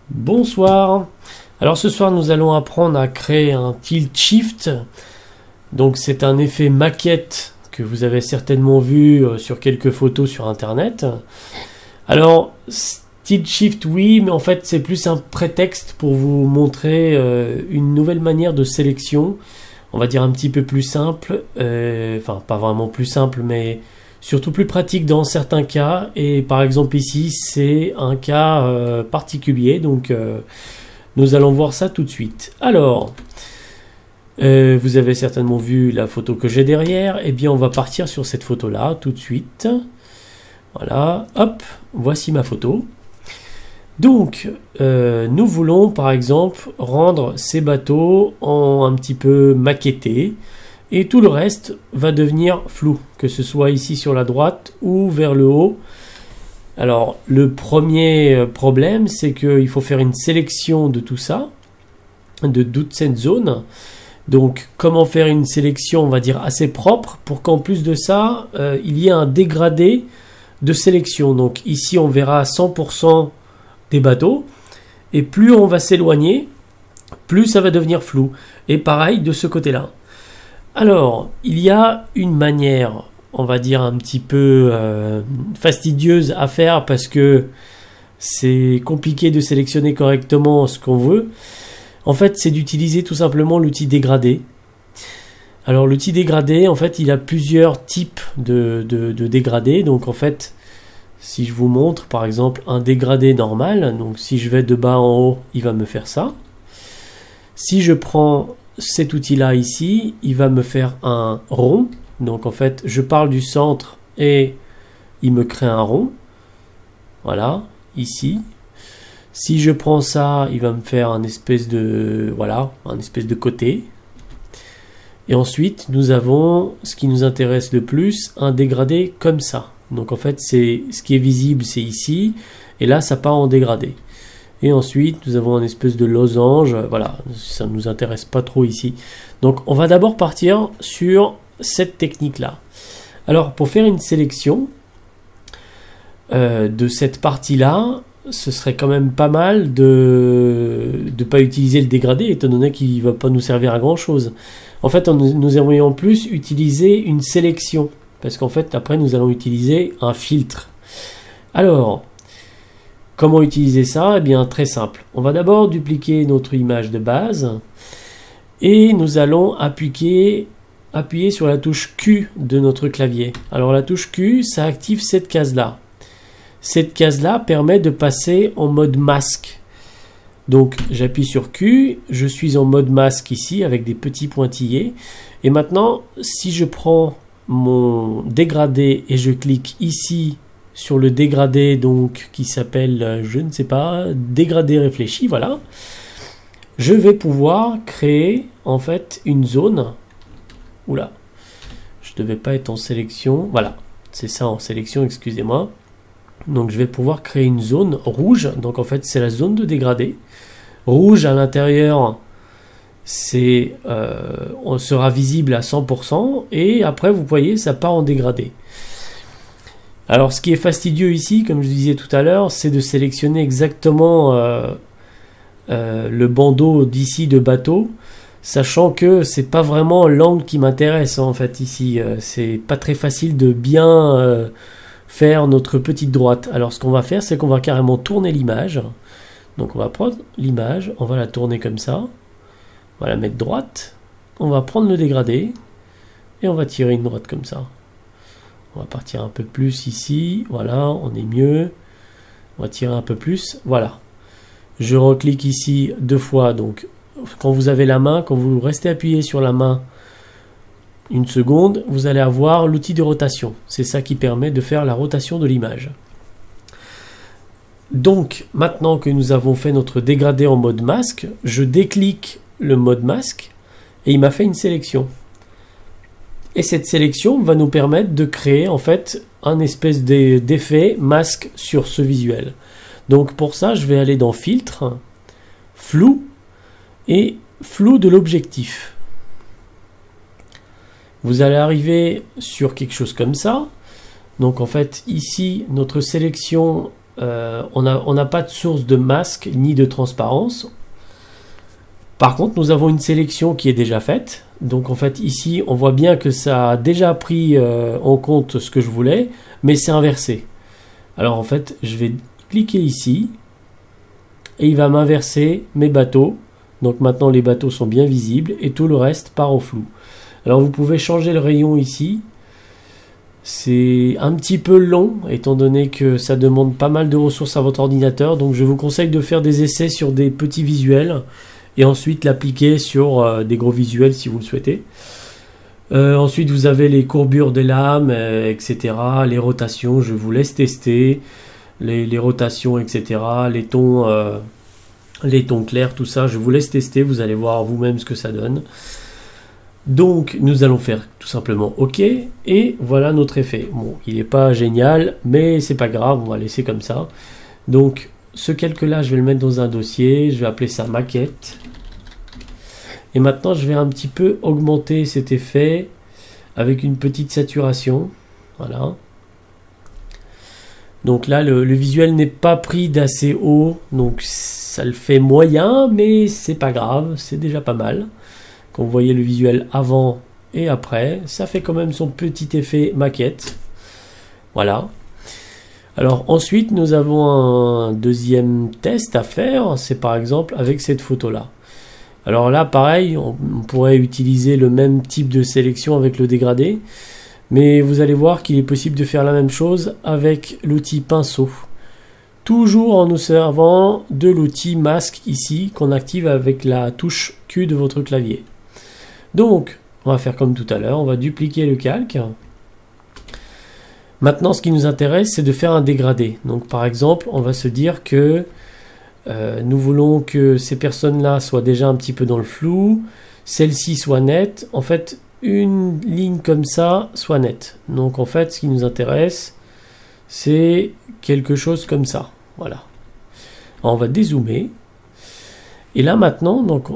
Bonsoir. Alors ce soir nous allons apprendre à créer un tilt shift. Donc c'est un effet maquette que vous avez certainement vu sur quelques photos sur internet. Alors tilt shift oui, mais en fait c'est plus un prétexte pour vous montrer une nouvelle manière de sélection. On va dire un petit peu plus simple, enfin pas vraiment plus simple, mais surtout plus pratique dans certains cas. Et par exemple ici c'est un cas particulier, donc nous allons voir ça tout de suite. Alors vous avez certainement vu la photo que j'ai derrière. Eh bien on va partir sur cette photo là tout de suite. Voilà, hop, voici ma photo. Donc, nous voulons par exemple rendre ces bateaux en un petit peu maquettés et tout le reste va devenir flou, que ce soit ici sur la droite ou vers le haut. Alors, le premier problème, c'est qu'il faut faire une sélection de tout ça, de toute cette zone. Donc, comment faire une sélection, on va dire, assez propre pour qu'en plus de ça, il y ait un dégradé de sélection. Donc, ici, on verra 100% des bateaux, et plus on va s'éloigner, plus ça va devenir flou. Et pareil de ce côté-là. Alors, il y a une manière, on va dire un petit peu fastidieuse à faire parce que c'est compliqué de sélectionner correctement ce qu'on veut. En fait, c'est d'utiliser tout simplement l'outil dégradé. Alors, l'outil dégradé, en fait, il a plusieurs types de dégradés. Donc, en fait, si je vous montre par exemple un dégradé normal, donc si je vais de bas en haut, il va me faire ça. Si je prends cet outil-là ici, il va me faire un rond. Donc en fait, je parle du centre et il me crée un rond. Voilà, ici. Si je prends ça, il va me faire un espèce de, voilà, un espèce de côté. Et ensuite, nous avons, ce qui nous intéresse le plus, un dégradé comme ça. Donc en fait, c'est ce qui est visible, c'est ici, et là, ça part en dégradé. Et ensuite, nous avons un espèce de losange, voilà, ça ne nous intéresse pas trop ici. Donc on va d'abord partir sur cette technique-là. Alors pour faire une sélection de cette partie-là, ce serait quand même pas mal de ne pas utiliser le dégradé, étant donné qu'il ne va pas nous servir à grand-chose. En fait, nous aimerions en plus utiliser une sélection. Parce qu'en fait, après, nous allons utiliser un filtre. Alors, comment utiliser ça? Eh bien, très simple. On va d'abord dupliquer notre image de base. Et nous allons appuyer sur la touche Q de notre clavier. Alors, la touche Q, ça active cette case-là. Cette case-là permet de passer en mode masque. Donc, j'appuie sur Q. Je suis en mode masque ici, avec des petits pointillés. Et maintenant, si je prends mon dégradé et je clique ici sur le dégradé donc qui s'appelle je ne sais pas, dégradé réfléchi, voilà, je vais pouvoir créer en fait une zone. Oula, je devais pas être en sélection, voilà, c'est ça en sélection, excusez-moi. Donc je vais pouvoir créer une zone rouge, donc en fait c'est la zone de dégradé rouge. À l'intérieur, on sera visible à 100% et après vous voyez ça part en dégradé. Alors ce qui est fastidieux ici, comme je disais tout à l'heure, c'est de sélectionner exactement le bandeau d'ici de bateau, sachant que c'est pas vraiment l'angle qui m'intéresse en fait ici. C'est pas très facile de bien faire notre petite droite. Alors ce qu'on va faire, c'est qu'on va carrément tourner l'image. Donc on va prendre l'image, on va la tourner comme ça. On va la mettre droite, on va prendre le dégradé et on va tirer une droite comme ça. On va partir un peu plus ici, voilà, on est mieux. On va tirer un peu plus, voilà. Je reclique ici 2 fois, donc quand vous avez la main, quand vous restez appuyé sur la main une seconde, vous allez avoir l'outil de rotation. C'est ça qui permet de faire la rotation de l'image. Donc maintenant que nous avons fait notre dégradé en mode masque, je déclique le mode masque et il m'a fait une sélection. Et cette sélection va nous permettre de créer en fait un espèce d'effet masque sur ce visuel. Donc pour ça, je vais aller dans filtre, flou et flou de l'objectif. Vous allez arriver sur quelque chose comme ça. Donc en fait ici notre sélection on n'a pas de source de masque ni de transparence. Par contre, nous avons une sélection qui est déjà faite. Donc en fait, ici, on voit bien que ça a déjà pris en compte ce que je voulais, mais c'est inversé. Alors en fait, je vais cliquer ici, et il va m'inverser mes bateaux. Donc maintenant, les bateaux sont bien visibles, et tout le reste part au flou. Alors vous pouvez changer le rayon ici. C'est un petit peu long, étant donné que ça demande pas mal de ressources à votre ordinateur. Donc je vous conseille de faire des essais sur des petits visuels, et ensuite l'appliquer sur des gros visuels si vous le souhaitez. Ensuite vous avez les courbures des lames, etc. Les rotations, je vous laisse tester. Les rotations, etc. Les tons clairs, tout ça, je vous laisse tester. Vous allez voir vous-même ce que ça donne. Donc nous allons faire tout simplement OK. Et voilà notre effet. Bon, il n'est pas génial, mais c'est pas grave, on va laisser comme ça. Donc ce calque-là, je vais le mettre dans un dossier. Je vais appeler ça maquette. Et maintenant, je vais un petit peu augmenter cet effet avec une petite saturation. Voilà. Donc là, le visuel n'est pas pris d'assez haut. Donc ça le fait moyen, mais c'est pas grave. C'est déjà pas mal. Quand vous voyez le visuel avant et après, ça fait quand même son petit effet maquette. Voilà. Alors ensuite, nous avons un deuxième test à faire. C'est par exemple avec cette photo-là. Alors là, pareil, on pourrait utiliser le même type de sélection avec le dégradé, mais vous allez voir qu'il est possible de faire la même chose avec l'outil pinceau. Toujours en nous servant de l'outil masque ici, qu'on active avec la touche Q de votre clavier. Donc, on va faire comme tout à l'heure, on va dupliquer le calque. Maintenant, ce qui nous intéresse, c'est de faire un dégradé. Donc par exemple, on va se dire que nous voulons que ces personnes-là soient déjà un petit peu dans le flou, celle-ci soit nette, en fait une ligne comme ça soit nette. Donc en fait ce qui nous intéresse c'est quelque chose comme ça. Voilà. Alors, on va dézoomer. Et là maintenant, donc,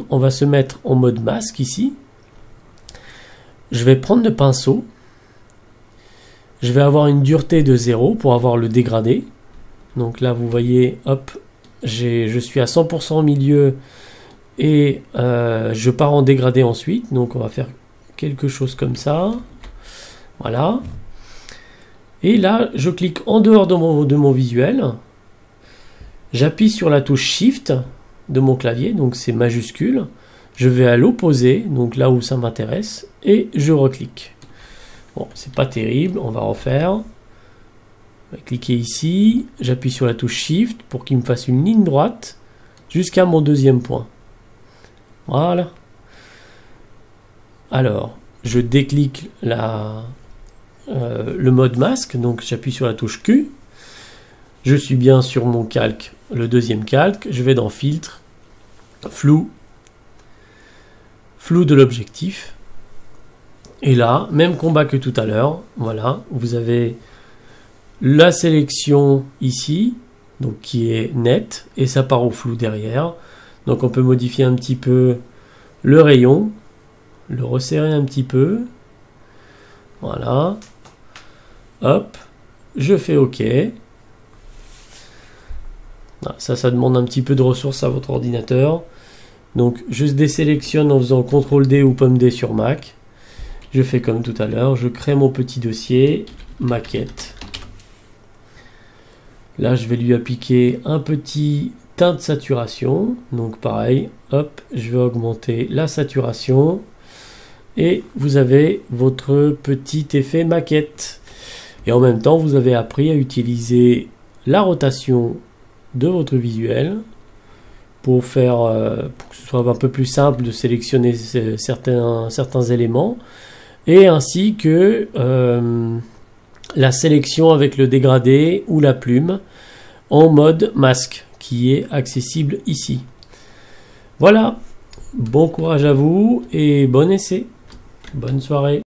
on va se mettre en mode masque ici. Je vais prendre le pinceau. Je vais avoir une dureté de 0 pour avoir le dégradé. Donc là vous voyez, hop, je suis à 100% au milieu et je pars en dégradé ensuite. Donc on va faire quelque chose comme ça. Voilà. Et là, je clique en dehors de mon visuel. J'appuie sur la touche Shift de mon clavier, donc c'est majuscule. Je vais à l'opposé, donc là où ça m'intéresse, et je reclique. Bon, c'est pas terrible, on va refaire. Je vais cliquer ici, j'appuie sur la touche Shift pour qu'il me fasse une ligne droite jusqu'à mon deuxième point. Voilà. Alors, je déclique le mode masque, donc j'appuie sur la touche Q. Je suis bien sur mon calque, le deuxième calque. Je vais dans Filtre, Flou, Flou de l'objectif. Et là, même combat que tout à l'heure. Voilà, vous avez la sélection ici, donc qui est nette, et ça part au flou derrière. Donc on peut modifier un petit peu le rayon, le resserrer un petit peu. Voilà. Hop, je fais OK. Ça demande un petit peu de ressources à votre ordinateur. Donc je désélectionne en faisant CTRL D ou pomme D sur Mac. Je fais comme tout à l'heure, je crée mon petit dossier, maquette. Là je vais lui appliquer un petit teint de saturation. Donc pareil, hop, je vais augmenter la saturation. Et vous avez votre petit effet maquette. Et en même temps, vous avez appris à utiliser la rotation de votre visuel pour que ce soit un peu plus simple de sélectionner certains éléments, et ainsi que la sélection avec le dégradé ou la plume en mode masque qui est accessible ici. Voilà, bon courage à vous et bon essai, bonne soirée.